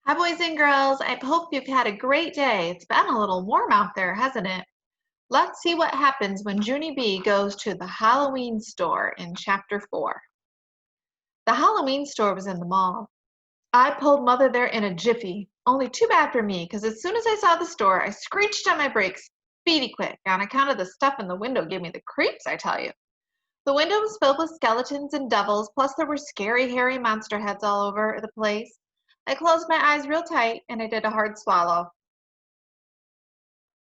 Hi, boys and girls. I hope you've had a great day. It's been a little warm out there, hasn't it? Let's see what happens when Junie B goes to the Halloween store in chapter 4. The Halloween store was in the mall. I pulled Mother there in a jiffy. Only too bad for me, because as soon as I saw the store, I screeched on my brakes, speedy quick, on account of the stuff in the window gave me the creeps, I tell you. The window was filled with skeletons and devils, plus there were scary, hairy monster heads all over the place. I closed my eyes real tight, and I did a hard swallow.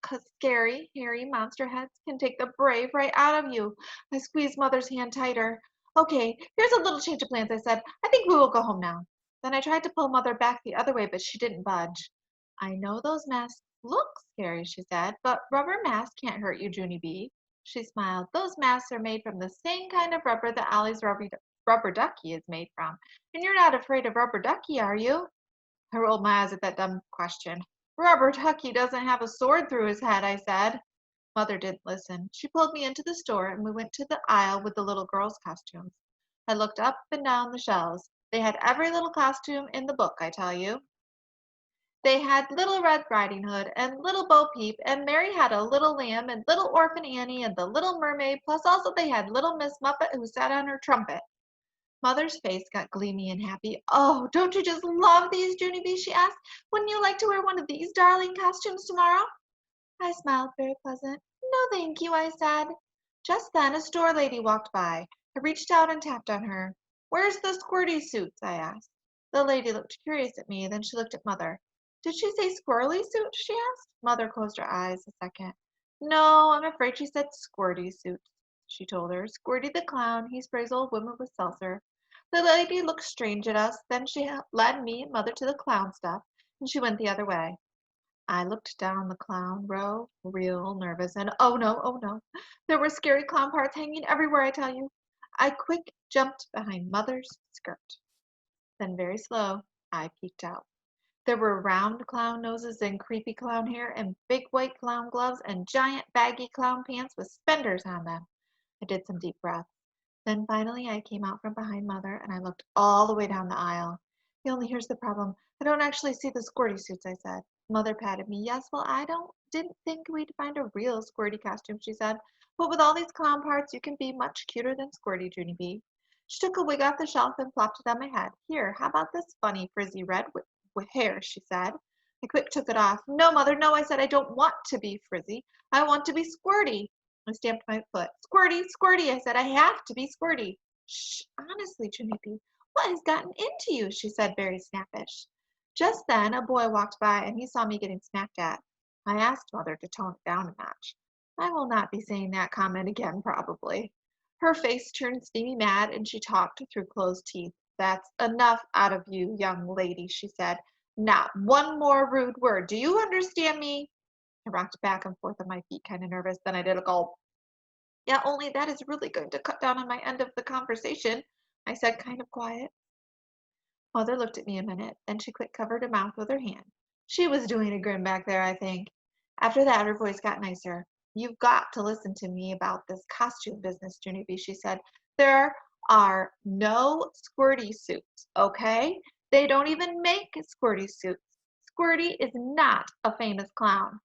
'Cause scary, hairy monster heads can take the brave right out of you. I squeezed Mother's hand tighter. Okay, here's a little change of plans, I said. I think we will go home now. Then I tried to pull Mother back the other way, but she didn't budge. I know those masks look scary, she said, but rubber masks can't hurt you, Junie B. She smiled. Those masks are made from the same kind of rubber that Ollie's rubber ducky is made from. And you're not afraid of rubber ducky, are you? I rolled my eyes at that dumb question. Rubber Ducky doesn't have a sword through his head, I said. Mother didn't listen. She pulled me into the store and we went to the aisle with the little girls' costumes. I looked up and down the shelves. They had every little costume in the book, I tell you. They had Little Red Riding Hood and Little Bo Peep, and Mary had a little lamb and Little Orphan Annie and the Little Mermaid, plus also they had Little Miss Muppet who sat on her trumpet. Mother's face got gleamy and happy. Oh, don't you just love these, Junie B? She asked. Wouldn't you like to wear one of these darling costumes tomorrow? I smiled, very pleasant. No, thank you, I said. Just then a store lady walked by. I reached out and tapped on her. Where's the squirty suits? I asked. The lady looked curious at me, then she looked at Mother. Did she say squirrely suit? She asked. Mother closed her eyes a second. No, I'm afraid she said squirty suit, she told her. Squirty the clown, he sprays old women with seltzer. The lady looked strange at us, then she led me and Mother to the clown stuff, and she went the other way. I looked down the clown row, real nervous, and oh no, there were scary clown parts hanging everywhere, I tell you. I quick jumped behind Mother's skirt. Then very slow, I peeked out. There were round clown noses and creepy clown hair and big white clown gloves and giant baggy clown pants with spenders on them. I did some deep breaths. Then finally I came out from behind Mother and I looked all the way down the aisle. Only here's the problem. I don't actually see the squirty suits, I said. Mother patted me. Yes, well, didn't think we'd find a real squirty costume, she said. But with all these clown parts, you can be much cuter than Squirty, Junie B. She took a wig off the shelf and flopped it on my head. Here, how about this funny frizzy red with hair, she said. I quick took it off. No, Mother, no, I said, I don't want to be frizzy. I want to be squirty. I stamped my foot. Squirty, squirty, I said, I have to be squirty. Shh, honestly, Junie, what has gotten into you? She said, very snappish. Just then, a boy walked by and he saw me getting snapped at. I asked Mother to tone it down a notch. I will not be saying that comment again, probably. Her face turned steamy mad and she talked through closed teeth. That's enough out of you, young lady, she said. Not one more rude word. Do you understand me? I rocked back and forth on my feet, kind of nervous. Then I did a gulp. Yeah, only that is really going to cut down on my end of the conversation, I said, kind of quiet. Mother looked at me a minute, then she quick covered her mouth with her hand. She was doing a grin back there, I think. After that, her voice got nicer. You've got to listen to me about this costume business, Junie B, she said. There are no squirty suits, okay? They don't even make squirty suits. Squirty is not a famous clown.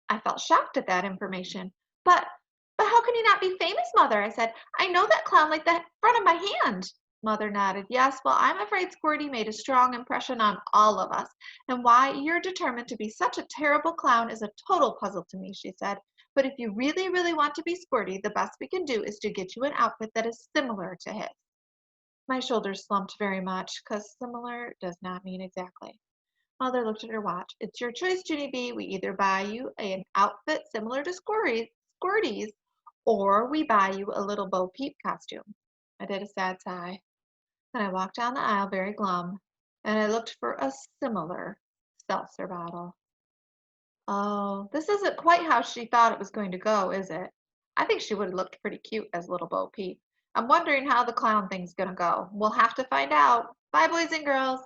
I felt shocked at that information. But how can he not be famous, Mother? I said. I know that clown like the front of my hand. Mother nodded. Yes, well, I'm afraid Squirty made a strong impression on all of us. And why you're determined to be such a terrible clown is a total puzzle to me, she said. But if you really, really want to be Squirty, the best we can do is to get you an outfit that is similar to his. My shoulders slumped very much, because similar does not mean exactly. Mother looked at her watch. It's your choice, Junie B. We either buy you an outfit similar to Squirty's, or we buy you a little Bo Peep costume. I did a sad sigh. Then I walked down the aisle very glum, and I looked for a similar seltzer bottle. Oh, this isn't quite how she thought it was going to go, is it? I think she would have looked pretty cute as little Bo Peep. I'm wondering how the clown thing's gonna go. We'll have to find out. Bye, boys and girls.